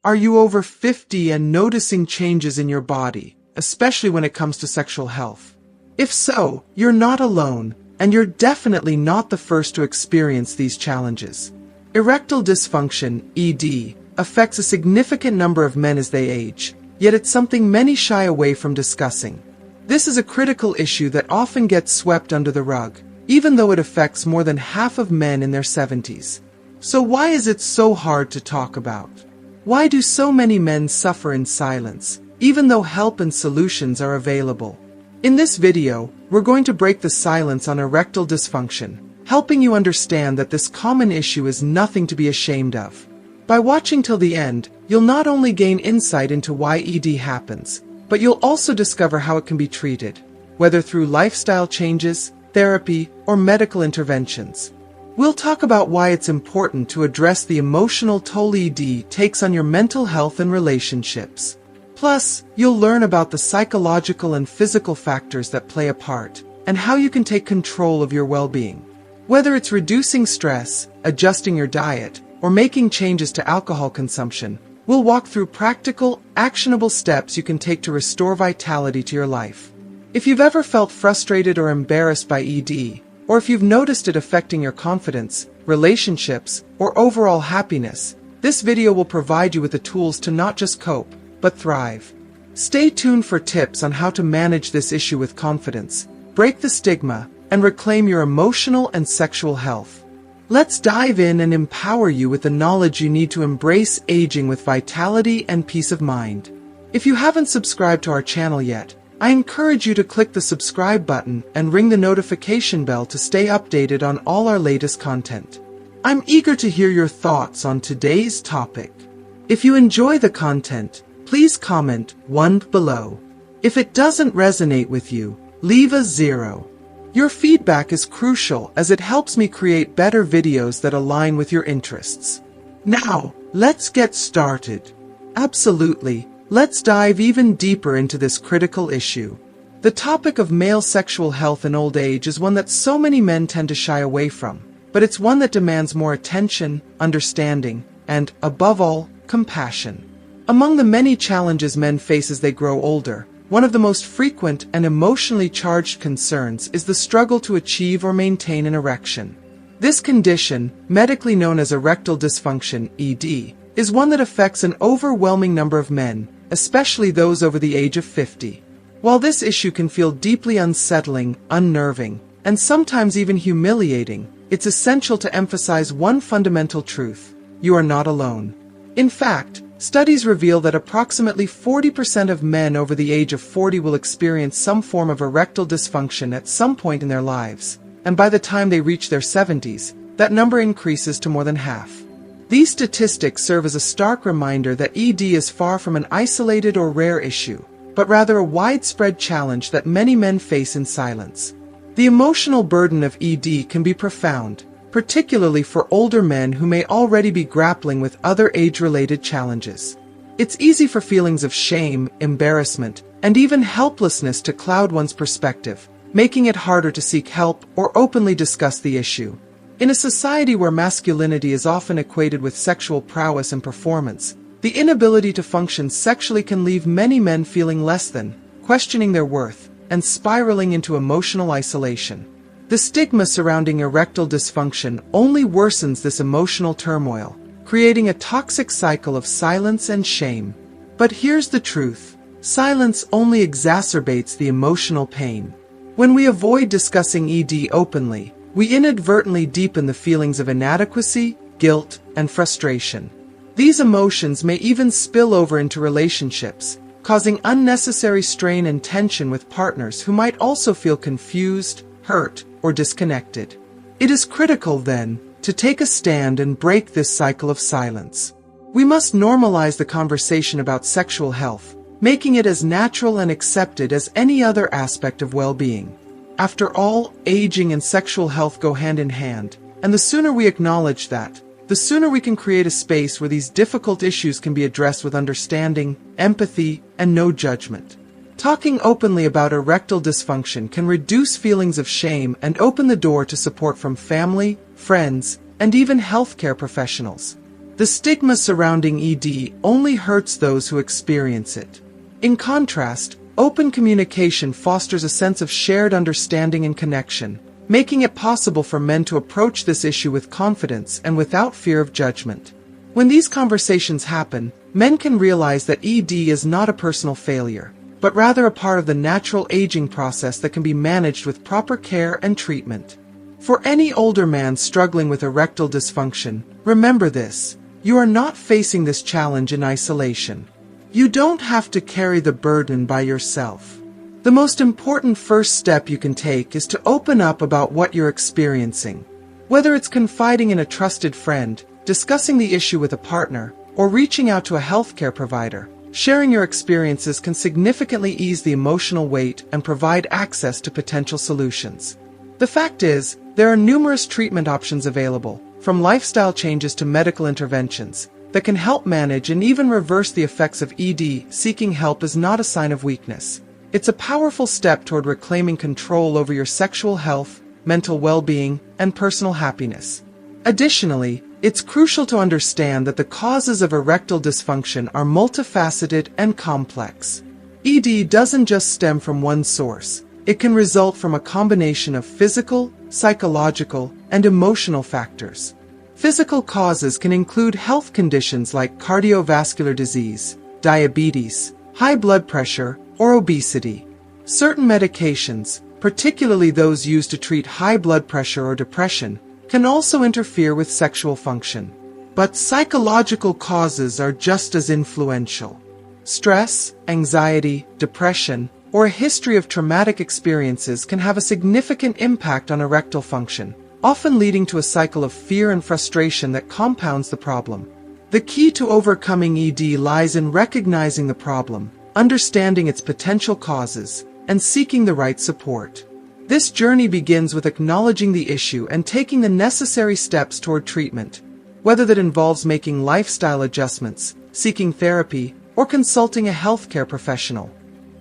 Are you over 50 and noticing changes in your body, especially when it comes to sexual health? If so, you're not alone, and you're definitely not the first to experience these challenges. Erectile dysfunction, ED, affects a significant number of men as they age, yet it's something many shy away from discussing. This is a critical issue that often gets swept under the rug, even though it affects more than half of men in their 70s. So why is it so hard to talk about? Why do so many men suffer in silence, even though help and solutions are available? In this video, we're going to break the silence on erectile dysfunction, helping you understand that this common issue is nothing to be ashamed of. By watching till the end, you'll not only gain insight into why ED happens, but you'll also discover how it can be treated, whether through lifestyle changes, therapy, or medical interventions. We'll talk about why it's important to address the emotional toll ED takes on your mental health and relationships. Plus, you'll learn about the psychological and physical factors that play a part, and how you can take control of your well-being. Whether it's reducing stress, adjusting your diet, or making changes to alcohol consumption, we'll walk through practical, actionable steps you can take to restore vitality to your life. If you've ever felt frustrated or embarrassed by ED, or if you've noticed it affecting your confidence, relationships, or overall happiness, this video will provide you with the tools to not just cope, but thrive. Stay tuned for tips on how to manage this issue with confidence, break the stigma, and reclaim your emotional and sexual health. Let's dive in and empower you with the knowledge you need to embrace aging with vitality and peace of mind. If you haven't subscribed to our channel yet, I encourage you to click the subscribe button and ring the notification bell to stay updated on all our latest content. I'm eager to hear your thoughts on today's topic. If you enjoy the content, please comment 1 below. If it doesn't resonate with you, leave a 0. Your feedback is crucial as it helps me create better videos that align with your interests. Now, let's get started. Absolutely. Let's dive even deeper into this critical issue. The topic of male sexual health in old age is one that so many men tend to shy away from, but it's one that demands more attention, understanding, and, above all, compassion. Among the many challenges men face as they grow older, one of the most frequent and emotionally charged concerns is the struggle to achieve or maintain an erection. This condition, medically known as erectile dysfunction, ED, is one that affects an overwhelming number of men, especially those over the age of 50. While this issue can feel deeply unsettling, unnerving, and sometimes even humiliating, it's essential to emphasize one fundamental truth: you are not alone. In fact, studies reveal that approximately 40% of men over the age of 40 will experience some form of erectile dysfunction at some point in their lives, and by the time they reach their 70s, that number increases to more than half. These statistics serve as a stark reminder that ED is far from an isolated or rare issue, but rather a widespread challenge that many men face in silence. The emotional burden of ED can be profound, particularly for older men who may already be grappling with other age-related challenges. It's easy for feelings of shame, embarrassment, and even helplessness to cloud one's perspective, making it harder to seek help or openly discuss the issue. In a society where masculinity is often equated with sexual prowess and performance, the inability to function sexually can leave many men feeling less than, questioning their worth, and spiraling into emotional isolation. The stigma surrounding erectile dysfunction only worsens this emotional turmoil, creating a toxic cycle of silence and shame. But here's the truth: silence only exacerbates the emotional pain. When we avoid discussing ED openly, we inadvertently deepen the feelings of inadequacy, guilt, and frustration. These emotions may even spill over into relationships, causing unnecessary strain and tension with partners who might also feel confused, hurt, or disconnected. It is critical, then, to take a stand and break this cycle of silence. We must normalize the conversation about sexual health, making it as natural and accepted as any other aspect of well-being. After all, aging and sexual health go hand in hand, and the sooner we acknowledge that, the sooner we can create a space where these difficult issues can be addressed with understanding, empathy, and no judgment. Talking openly about erectile dysfunction can reduce feelings of shame and open the door to support from family, friends, and even healthcare professionals. The stigma surrounding ED only hurts those who experience it. In contrast, open communication fosters a sense of shared understanding and connection, making it possible for men to approach this issue with confidence and without fear of judgment. When these conversations happen, men can realize that ED is not a personal failure, but rather a part of the natural aging process that can be managed with proper care and treatment. For any older man struggling with erectile dysfunction, remember this: you are not facing this challenge in isolation. You don't have to carry the burden by yourself. The most important first step you can take is to open up about what you're experiencing. Whether it's confiding in a trusted friend, discussing the issue with a partner, or reaching out to a healthcare provider, sharing your experiences can significantly ease the emotional weight and provide access to potential solutions. The fact is, there are numerous treatment options available, from lifestyle changes to medical interventions, that can help manage and even reverse the effects of ED. Seeking help is not a sign of weakness. It's a powerful step toward reclaiming control over your sexual health, mental well-being, and personal happiness. Additionally, it's crucial to understand that the causes of erectile dysfunction are multifaceted and complex. ED doesn't just stem from one source. It can result from a combination of physical, psychological, and emotional factors. Physical causes can include health conditions like cardiovascular disease, diabetes, high blood pressure, or obesity. Certain medications, particularly those used to treat high blood pressure or depression, can also interfere with sexual function. But psychological causes are just as influential. Stress, anxiety, depression, or a history of traumatic experiences can have a significant impact on erectile function, often leading to a cycle of fear and frustration that compounds the problem. The key to overcoming ED lies in recognizing the problem, understanding its potential causes, and seeking the right support. This journey begins with acknowledging the issue and taking the necessary steps toward treatment, whether that involves making lifestyle adjustments, seeking therapy, or consulting a healthcare professional.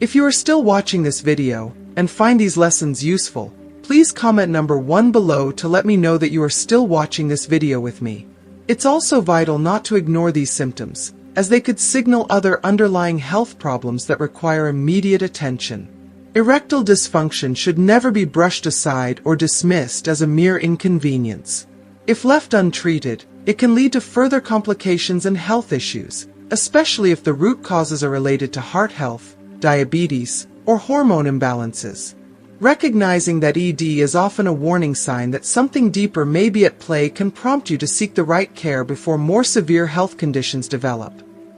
If you are still watching this video and find these lessons useful, please comment number 1 below to let me know that you are still watching this video with me. It's also vital not to ignore these symptoms, as they could signal other underlying health problems that require immediate attention. Erectile dysfunction should never be brushed aside or dismissed as a mere inconvenience. If left untreated, it can lead to further complications and health issues, especially if the root causes are related to heart health, diabetes, or hormone imbalances. Recognizing that ED is often a warning sign that something deeper may be at play can prompt you to seek the right care before more severe health conditions develop.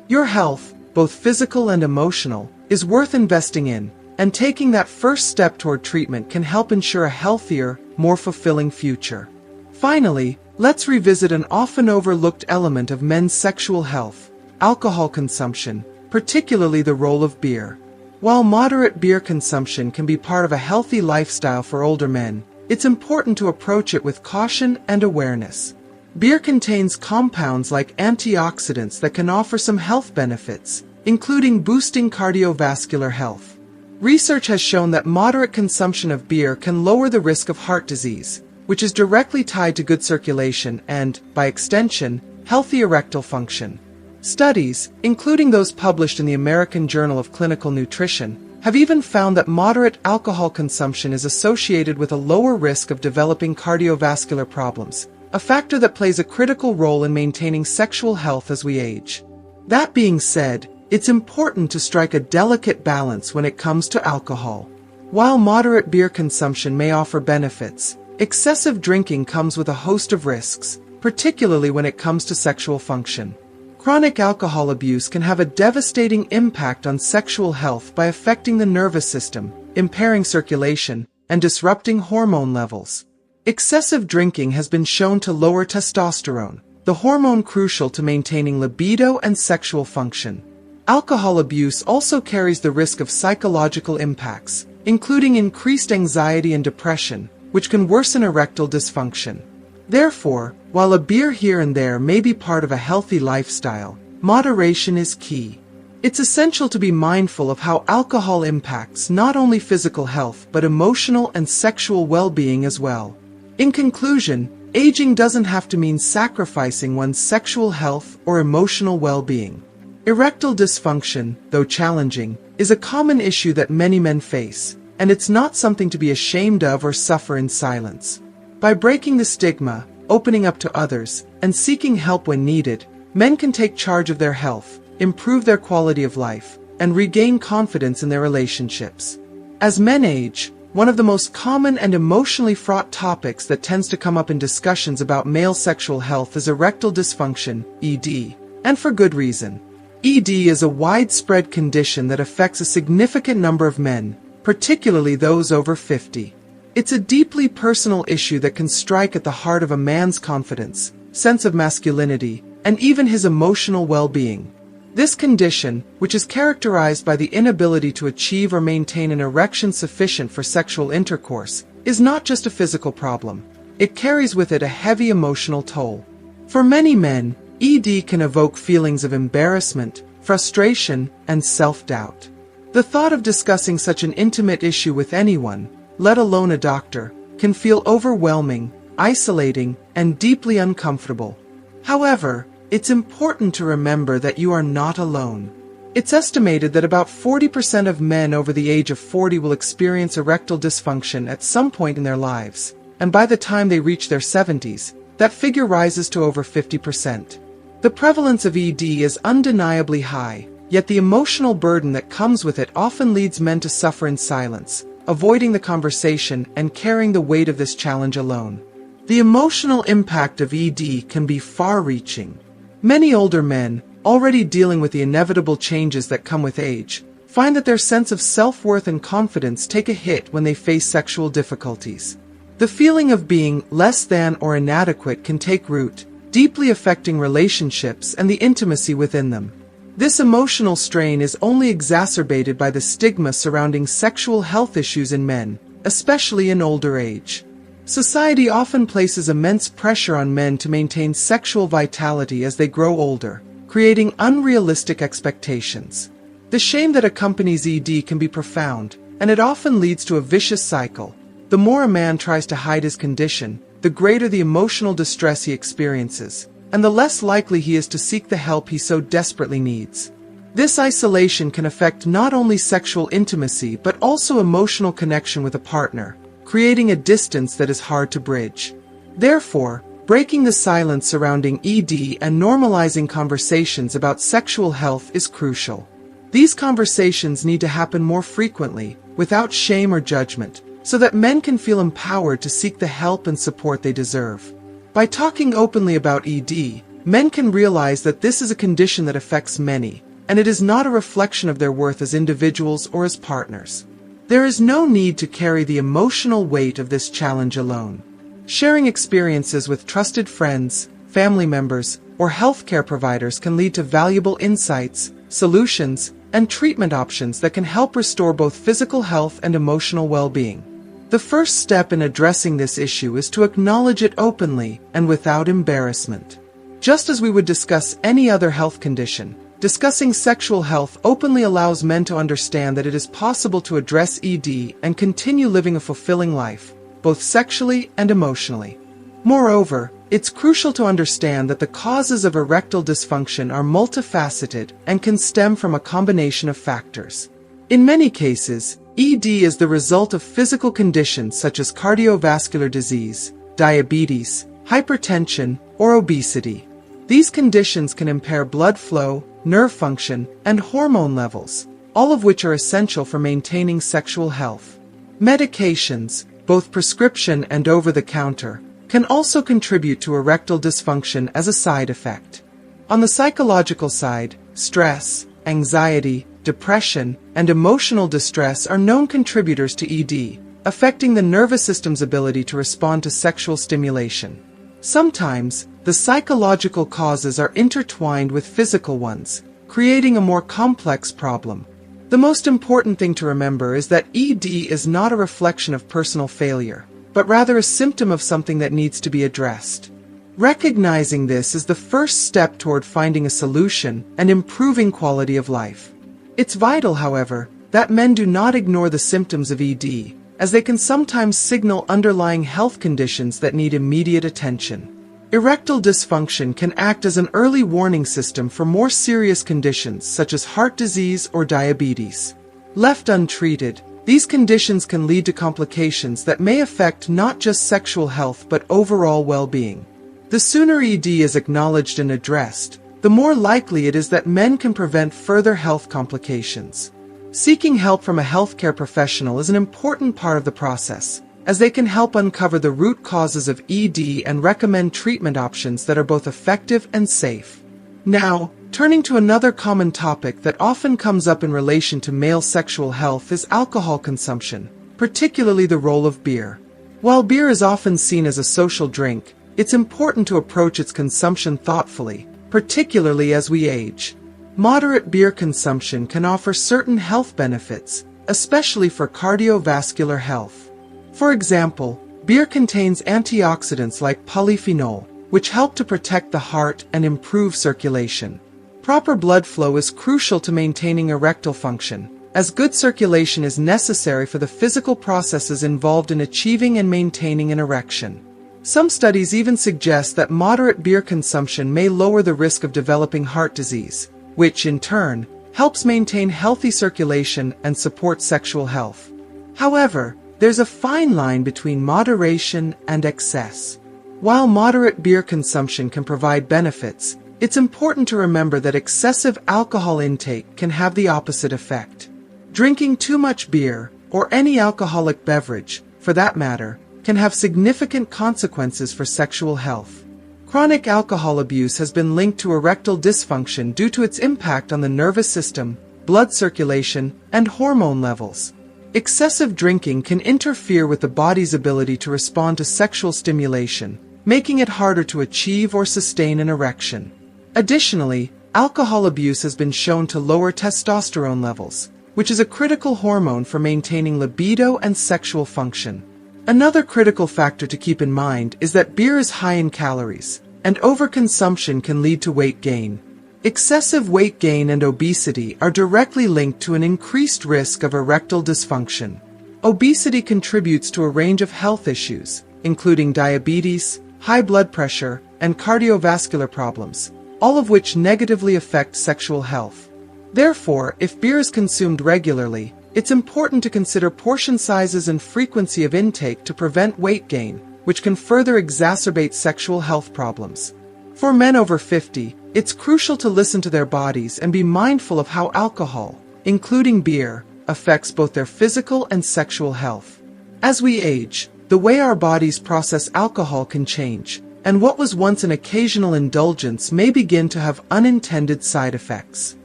Your health, both physical and emotional, is worth investing in, and taking that first step toward treatment can help ensure a healthier, more fulfilling future. Finally, let's revisit an often overlooked element of men's sexual health: alcohol consumption, particularly the role of beer. While moderate beer consumption can be part of a healthy lifestyle for older men, it's important to approach it with caution and awareness. Beer contains compounds like antioxidants that can offer some health benefits, including boosting cardiovascular health. Research has shown that moderate consumption of beer can lower the risk of heart disease, which is directly tied to good circulation and, by extension, healthy erectile function. Studies, including those published in the American Journal of Clinical Nutrition, have even found that moderate alcohol consumption is associated with a lower risk of developing cardiovascular problems, a factor that plays a critical role in maintaining sexual health as we age. That being said, it's important to strike a delicate balance when it comes to alcohol. While moderate beer consumption may offer benefits, excessive drinking comes with a host of risks, particularly when it comes to sexual function. Chronic alcohol abuse can have a devastating impact on sexual health by affecting the nervous system, impairing circulation, and disrupting hormone levels. Excessive drinking has been shown to lower testosterone, the hormone crucial to maintaining libido and sexual function. Alcohol abuse also carries the risk of psychological impacts, including increased anxiety and depression, which can worsen erectile dysfunction. Therefore, while a beer here and there may be part of a healthy lifestyle, moderation is key. It's essential to be mindful of how alcohol impacts not only physical health but emotional and sexual well-being as well. In conclusion, aging doesn't have to mean sacrificing one's sexual health or emotional well-being. Erectile dysfunction, though challenging, is a common issue that many men face, and it's not something to be ashamed of or suffer in silence. By breaking the stigma, opening up to others, and seeking help when needed, men can take charge of their health, improve their quality of life, and regain confidence in their relationships. As men age, one of the most common and emotionally fraught topics that tends to come up in discussions about male sexual health is erectile dysfunction, ED. And for good reason. ED is a widespread condition that affects a significant number of men, particularly those over 50. It's a deeply personal issue that can strike at the heart of a man's confidence, sense of masculinity, and even his emotional well-being. This condition, which is characterized by the inability to achieve or maintain an erection sufficient for sexual intercourse, is not just a physical problem. It carries with it a heavy emotional toll. For many men, ED can evoke feelings of embarrassment, frustration, and self-doubt. The thought of discussing such an intimate issue with anyone, let alone a doctor, can feel overwhelming, isolating, and deeply uncomfortable. However, it's important to remember that you are not alone. It's estimated that about 40% of men over the age of 40 will experience erectile dysfunction at some point in their lives, and by the time they reach their 70s, that figure rises to over 50%. The prevalence of ED is undeniably high, yet the emotional burden that comes with it often leads men to suffer in silence, avoiding the conversation and carrying the weight of this challenge alone. The emotional impact of ED can be far-reaching. Many older men, already dealing with the inevitable changes that come with age, find that their sense of self-worth and confidence take a hit when they face sexual difficulties. The feeling of being less than or inadequate can take root, deeply affecting relationships and the intimacy within them. This emotional strain is only exacerbated by the stigma surrounding sexual health issues in men, especially in older age. Society often places immense pressure on men to maintain sexual vitality as they grow older, creating unrealistic expectations. The shame that accompanies ED can be profound, and it often leads to a vicious cycle. The more a man tries to hide his condition, the greater the emotional distress he experiences, and the less likely he is to seek the help he so desperately needs. This isolation can affect not only sexual intimacy but also emotional connection with a partner, creating a distance that is hard to bridge. Therefore, breaking the silence surrounding ED and normalizing conversations about sexual health is crucial. These conversations need to happen more frequently, without shame or judgment, so that men can feel empowered to seek the help and support they deserve. By talking openly about ED, men can realize that this is a condition that affects many, and it is not a reflection of their worth as individuals or as partners. There is no need to carry the emotional weight of this challenge alone. Sharing experiences with trusted friends, family members, or healthcare providers can lead to valuable insights, solutions, and treatment options that can help restore both physical health and emotional well-being. The first step in addressing this issue is to acknowledge it openly and without embarrassment. Just as we would discuss any other health condition, discussing sexual health openly allows men to understand that it is possible to address ED and continue living a fulfilling life, both sexually and emotionally. Moreover, it's crucial to understand that the causes of erectile dysfunction are multifaceted and can stem from a combination of factors. In many cases, ED is the result of physical conditions such as cardiovascular disease, diabetes, hypertension, or obesity. These conditions can impair blood flow, nerve function, and hormone levels, all of which are essential for maintaining sexual health. Medications, both prescription and over-the-counter, can also contribute to erectile dysfunction as a side effect. On the psychological side, stress, anxiety, depression, and emotional distress are known contributors to ED, affecting the nervous system's ability to respond to sexual stimulation. Sometimes, the psychological causes are intertwined with physical ones, creating a more complex problem. The most important thing to remember is that ED is not a reflection of personal failure, but rather a symptom of something that needs to be addressed. Recognizing this is the first step toward finding a solution and improving quality of life. It's vital, however, that men do not ignore the symptoms of ED, as they can sometimes signal underlying health conditions that need immediate attention. Erectile dysfunction can act as an early warning system for more serious conditions such as heart disease or diabetes. Left untreated, these conditions can lead to complications that may affect not just sexual health but overall well-being. The sooner ED is acknowledged and addressed, the more likely it is that men can prevent further health complications. Seeking help from a healthcare professional is an important part of the process, as they can help uncover the root causes of ED and recommend treatment options that are both effective and safe. Now, turning to another common topic that often comes up in relation to male sexual health is alcohol consumption, particularly the role of beer. While beer is often seen as a social drink, it's important to approach its consumption thoughtfully, particularly as we age. Moderate beer consumption can offer certain health benefits, especially for cardiovascular health. For example, beer contains antioxidants like polyphenol, which help to protect the heart and improve circulation. Proper blood flow is crucial to maintaining erectile function, as good circulation is necessary for the physical processes involved in achieving and maintaining an erection. Some studies even suggest that moderate beer consumption may lower the risk of developing heart disease, which, in turn, helps maintain healthy circulation and support sexual health. However, there's a fine line between moderation and excess. While moderate beer consumption can provide benefits, it's important to remember that excessive alcohol intake can have the opposite effect. Drinking too much beer, or any alcoholic beverage, for that matter, can have significant consequences for sexual health. Chronic alcohol abuse has been linked to erectile dysfunction due to its impact on the nervous system, blood circulation, and hormone levels. Excessive drinking can interfere with the body's ability to respond to sexual stimulation, making it harder to achieve or sustain an erection. Additionally, alcohol abuse has been shown to lower testosterone levels, which is a critical hormone for maintaining libido and sexual function. Another critical factor to keep in mind is that beer is high in calories, and overconsumption can lead to weight gain. Excessive weight gain and obesity are directly linked to an increased risk of erectile dysfunction. Obesity contributes to a range of health issues, including diabetes, high blood pressure, and cardiovascular problems, all of which negatively affect sexual health. Therefore, if beer is consumed regularly, it's important to consider portion sizes and frequency of intake to prevent weight gain, which can further exacerbate sexual health problems. For men over 50, it's crucial to listen to their bodies and be mindful of how alcohol, including beer, affects both their physical and sexual health. As we age, the way our bodies process alcohol can change, and what was once an occasional indulgence may begin to have unintended side effects.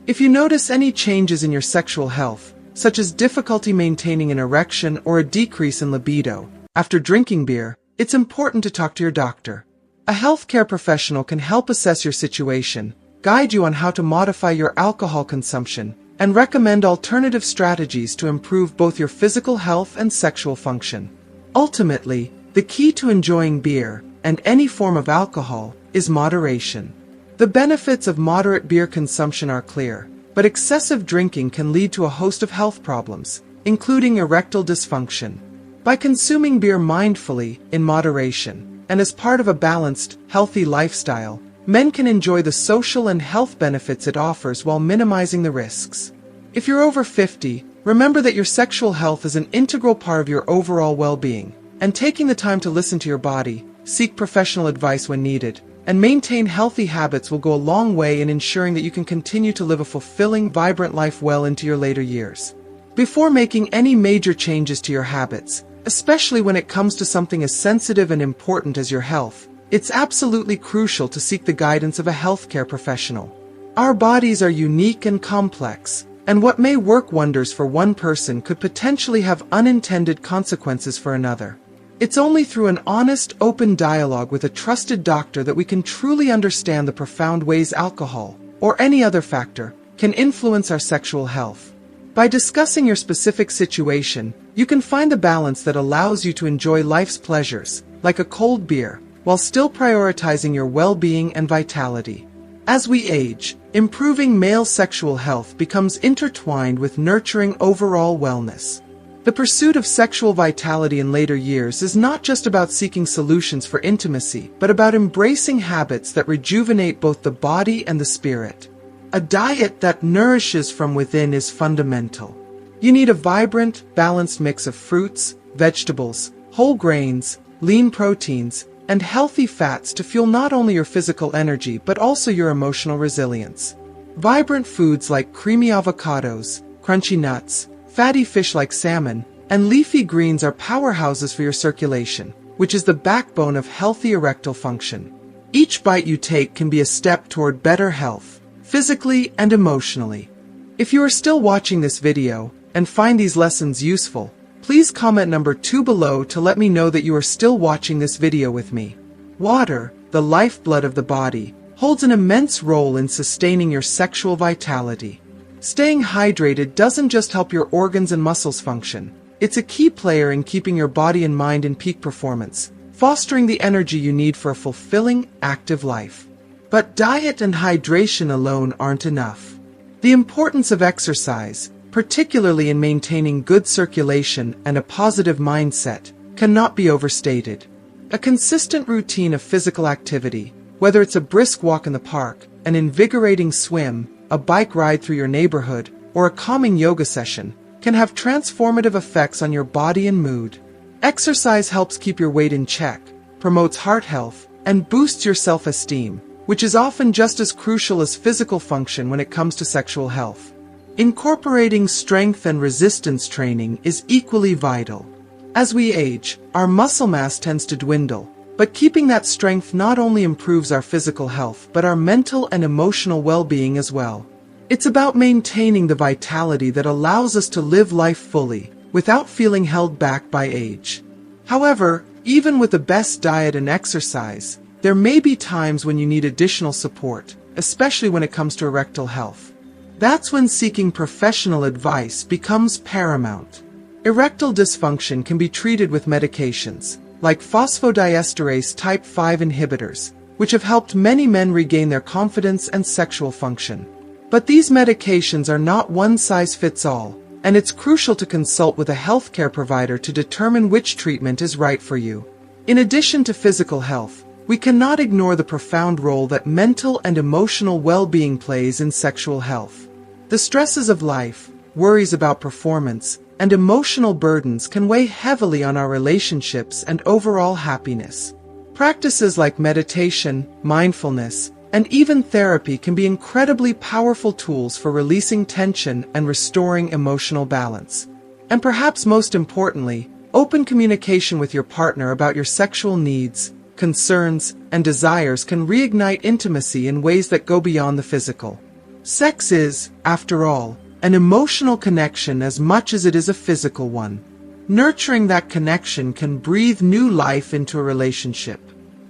If you notice any changes in your sexual health, such as difficulty maintaining an erection or a decrease in libido, after drinking beer, it's important to talk to your doctor. A healthcare professional can help assess your situation, guide you on how to modify your alcohol consumption, and recommend alternative strategies to improve both your physical health and sexual function. Ultimately, the key to enjoying beer, and any form of alcohol, is moderation. The benefits of moderate beer consumption are clear, but excessive drinking can lead to a host of health problems, including erectile dysfunction. By consuming beer mindfully, in moderation, and as part of a balanced, healthy lifestyle, men can enjoy the social and health benefits it offers while minimizing the risks. If you're over 50, remember that your sexual health is an integral part of your overall well-being, and taking the time to listen to your body, seek professional advice when needed, and maintain healthy habits will go a long way in ensuring that you can continue to live a fulfilling, vibrant life well into your later years. Before making any major changes to your habits, especially when it comes to something as sensitive and important as your health, it's absolutely crucial to seek the guidance of a healthcare professional. Our bodies are unique and complex, and what may work wonders for one person could potentially have unintended consequences for another. It's only through an honest, open dialogue with a trusted doctor that we can truly understand the profound ways alcohol, or any other factor, can influence our sexual health. By discussing your specific situation, you can find the balance that allows you to enjoy life's pleasures, like a cold beer, while still prioritizing your well-being and vitality. As we age, improving male sexual health becomes intertwined with nurturing overall wellness. The pursuit of sexual vitality in later years is not just about seeking solutions for intimacy, but about embracing habits that rejuvenate both the body and the spirit. A diet that nourishes from within is fundamental. You need a vibrant, balanced mix of fruits, vegetables, whole grains, lean proteins, and healthy fats to fuel not only your physical energy but also your emotional resilience. Vibrant foods like creamy avocados, crunchy nuts, fatty fish like salmon, and leafy greens are powerhouses for your circulation, which is the backbone of healthy erectile function. Each bite you take can be a step toward better health, physically and emotionally. If you are still watching this video and find these lessons useful, please comment number 2 below to let me know that you are still watching this video with me. Water, the lifeblood of the body, holds an immense role in sustaining your sexual vitality. Staying hydrated doesn't just help your organs and muscles function. It's a key player in keeping your body and mind in peak performance, fostering the energy you need for a fulfilling, active life. But diet and hydration alone aren't enough. The importance of exercise, particularly in maintaining good circulation and a positive mindset, cannot be overstated. A consistent routine of physical activity, whether it's a brisk walk in the park, an invigorating swim, a bike ride through your neighborhood, or a calming yoga session, can have transformative effects on your body and mood. Exercise helps keep your weight in check, promotes heart health, and boosts your self-esteem, which is often just as crucial as physical function when it comes to sexual health. Incorporating strength and resistance training is equally vital. As we age, our muscle mass tends to dwindle, but keeping that strength not only improves our physical health but our mental and emotional well-being as well. It's about maintaining the vitality that allows us to live life fully, without feeling held back by age. However, even with the best diet and exercise, there may be times when you need additional support, especially when it comes to erectile health. That's when seeking professional advice becomes paramount. Erectile dysfunction can be treated with medications, like phosphodiesterase type 5 inhibitors, which have helped many men regain their confidence and sexual function. But these medications are not one-size-fits-all, and it's crucial to consult with a healthcare provider to determine which treatment is right for you. In addition to physical health, we cannot ignore the profound role that mental and emotional well-being plays in sexual health. The stresses of life, worries about performance, and emotional burdens can weigh heavily on our relationships and overall happiness. Practices like meditation, mindfulness, and even therapy can be incredibly powerful tools for releasing tension and restoring emotional balance. And perhaps most importantly, open communication with your partner about your sexual needs, concerns, and desires can reignite intimacy in ways that go beyond the physical. Sex is, after all, an emotional connection as much as it is a physical one. Nurturing that connection can breathe new life into a relationship.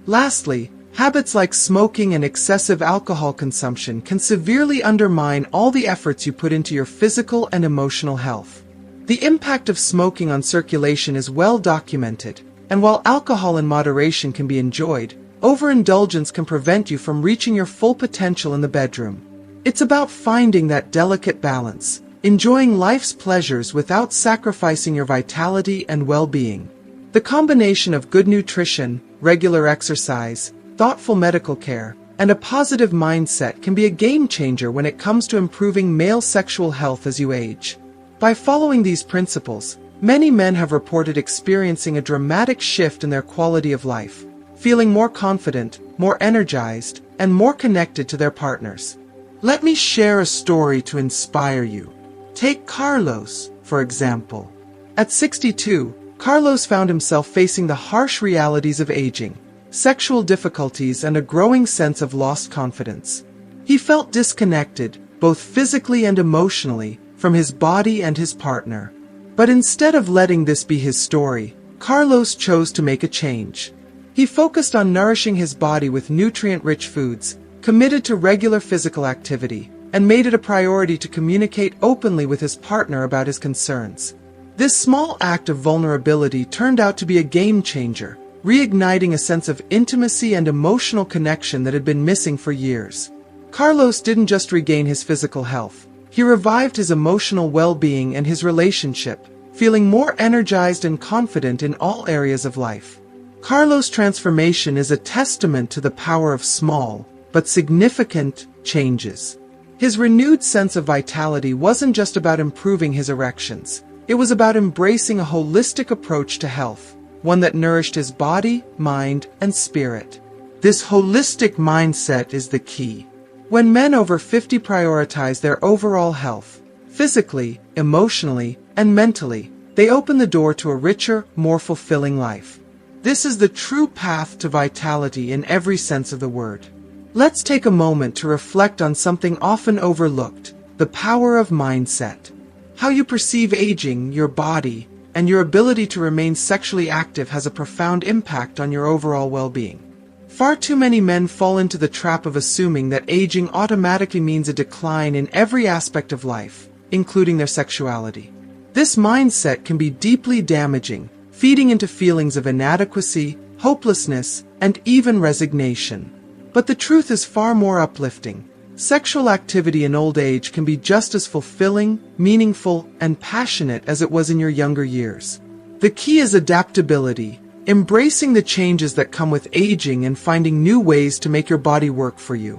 Lastly, habits like smoking and excessive alcohol consumption can severely undermine all the efforts you put into your physical and emotional health. The impact of smoking on circulation is well documented, and while alcohol in moderation can be enjoyed, overindulgence can prevent you from reaching your full potential in the bedroom. It's about finding that delicate balance, enjoying life's pleasures without sacrificing your vitality and well-being. The combination of good nutrition, regular exercise, thoughtful medical care, and a positive mindset can be a game changer when it comes to improving male sexual health as you age. By following these principles, many men have reported experiencing a dramatic shift in their quality of life, feeling more confident, more energized, and more connected to their partners. Let me share a story to inspire you. Take Carlos, for example. At 62, Carlos found himself facing the harsh realities of aging, sexual difficulties, and a growing sense of lost confidence. He felt disconnected, both physically and emotionally, from his body and his partner. But instead of letting this be his story, Carlos chose to make a change. He focused on nourishing his body with nutrient-rich foods, committed to regular physical activity, and made it a priority to communicate openly with his partner about his concerns. This small act of vulnerability turned out to be a game changer, reigniting a sense of intimacy and emotional connection that had been missing for years. Carlos didn't just regain his physical health, he revived his emotional well-being and his relationship, feeling more energized and confident in all areas of life. Carlos' transformation is a testament to the power of small, but significant, changes. His renewed sense of vitality wasn't just about improving his erections. It was about embracing a holistic approach to health, one that nourished his body, mind, and spirit. This holistic mindset is the key. When men over 50 prioritize their overall health, physically, emotionally, and mentally, they open the door to a richer, more fulfilling life. This is the true path to vitality in every sense of the word. Let's take a moment to reflect on something often overlooked, the power of mindset. How you perceive aging, your body, and your ability to remain sexually active has a profound impact on your overall well-being. Far too many men fall into the trap of assuming that aging automatically means a decline in every aspect of life, including their sexuality. This mindset can be deeply damaging, feeding into feelings of inadequacy, hopelessness, and even resignation. But the truth is far more uplifting. Sexual activity in old age can be just as fulfilling, meaningful, and passionate as it was in your younger years. The key is adaptability, embracing the changes that come with aging and finding new ways to make your body work for you.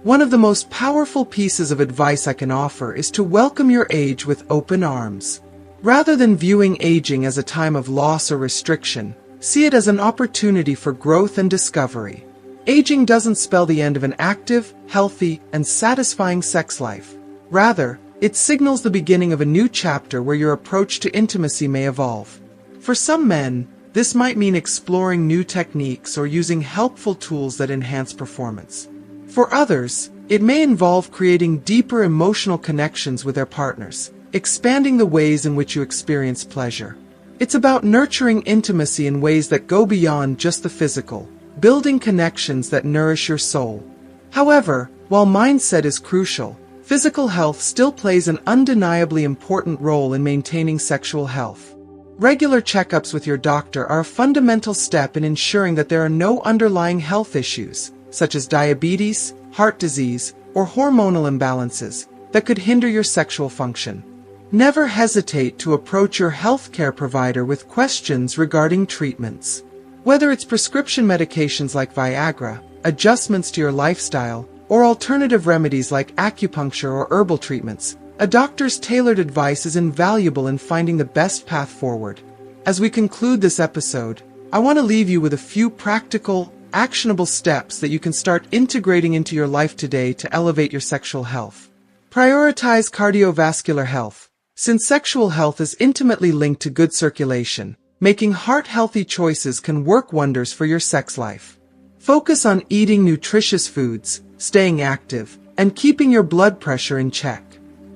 One of the most powerful pieces of advice I can offer is to welcome your age with open arms. Rather than viewing aging as a time of loss or restriction, see it as an opportunity for growth and discovery. Aging doesn't spell the end of an active, healthy, and satisfying sex life. Rather, it signals the beginning of a new chapter where your approach to intimacy may evolve. For some men, this might mean exploring new techniques or using helpful tools that enhance performance. For others, it may involve creating deeper emotional connections with their partners, expanding the ways in which you experience pleasure. It's about nurturing intimacy in ways that go beyond just the physical, building connections that nourish your soul. However, while mindset is crucial, physical health still plays an undeniably important role in maintaining sexual health. Regular checkups with your doctor are a fundamental step in ensuring that there are no underlying health issues, such as diabetes, heart disease, or hormonal imbalances, that could hinder your sexual function. Never hesitate to approach your healthcare provider with questions regarding treatments. Whether it's prescription medications like Viagra, adjustments to your lifestyle, or alternative remedies like acupuncture or herbal treatments, a doctor's tailored advice is invaluable in finding the best path forward. As we conclude this episode, I want to leave you with a few practical, actionable steps that you can start integrating into your life today to elevate your sexual health. Prioritize cardiovascular health. Since sexual health is intimately linked to good circulation, making heart-healthy choices can work wonders for your sex life. Focus on eating nutritious foods, staying active, and keeping your blood pressure in check.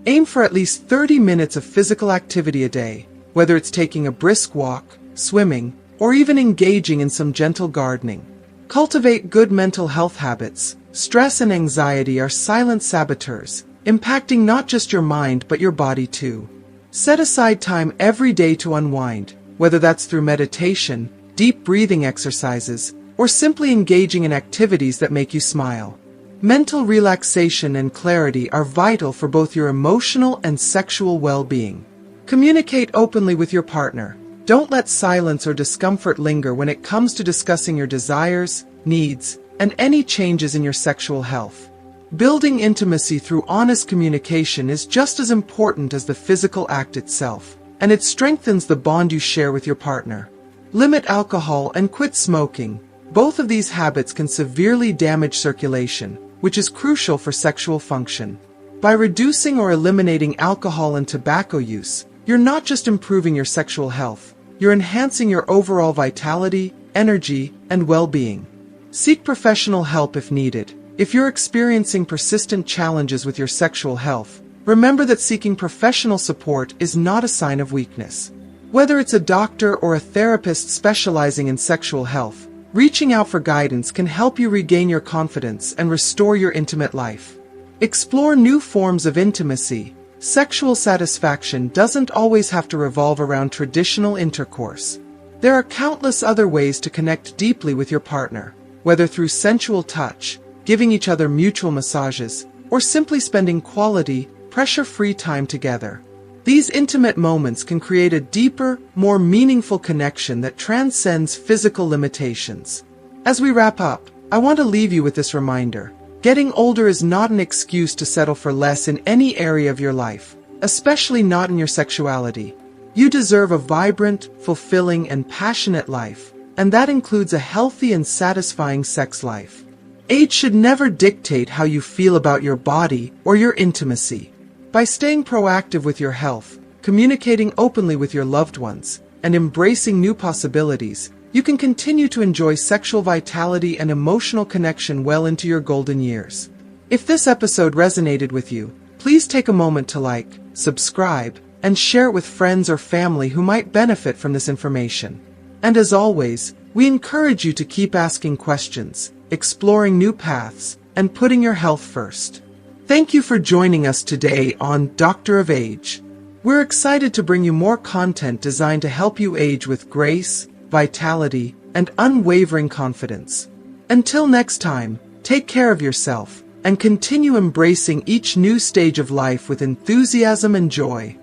Aim for at least 30 minutes of physical activity a day, whether it's taking a brisk walk, swimming, or even engaging in some gentle gardening. Cultivate good mental health habits. Stress and anxiety are silent saboteurs, impacting not just your mind but your body too. Set aside time every day to unwind, whether that's through meditation, deep breathing exercises, or simply engaging in activities that make you smile. Mental relaxation and clarity are vital for both your emotional and sexual well-being. Communicate openly with your partner. Don't let silence or discomfort linger when it comes to discussing your desires, needs, and any changes in your sexual health. Building intimacy through honest communication is just as important as the physical act itself, and it strengthens the bond you share with your partner. Limit alcohol and quit smoking. Both of these habits can severely damage circulation, which is crucial for sexual function. By reducing or eliminating alcohol and tobacco use, you're not just improving your sexual health, you're enhancing your overall vitality, energy, and well-being. Seek professional help if needed. If you're experiencing persistent challenges with your sexual health, remember that seeking professional support is not a sign of weakness. Whether it's a doctor or a therapist specializing in sexual health, reaching out for guidance can help you regain your confidence and restore your intimate life. Explore new forms of intimacy. Sexual satisfaction doesn't always have to revolve around traditional intercourse. There are countless other ways to connect deeply with your partner, whether through sensual touch, giving each other mutual massages, or simply spending quality, pressure-free time together. These intimate moments can create a deeper, more meaningful connection that transcends physical limitations. As we wrap up, I want to leave you with this reminder. Getting older is not an excuse to settle for less in any area of your life, especially not in your sexuality. You deserve a vibrant, fulfilling, and passionate life, and that includes a healthy and satisfying sex life. Age should never dictate how you feel about your body or your intimacy. By staying proactive with your health, communicating openly with your loved ones, and embracing new possibilities, you can continue to enjoy sexual vitality and emotional connection well into your golden years. If this episode resonated with you, please take a moment to like, subscribe, and share it with friends or family who might benefit from this information. And as always, we encourage you to keep asking questions, exploring new paths, and putting your health first. Thank you for joining us today on Doctor of Age. We're excited to bring you more content designed to help you age with grace, vitality, and unwavering confidence. Until next time, take care of yourself and continue embracing each new stage of life with enthusiasm and joy.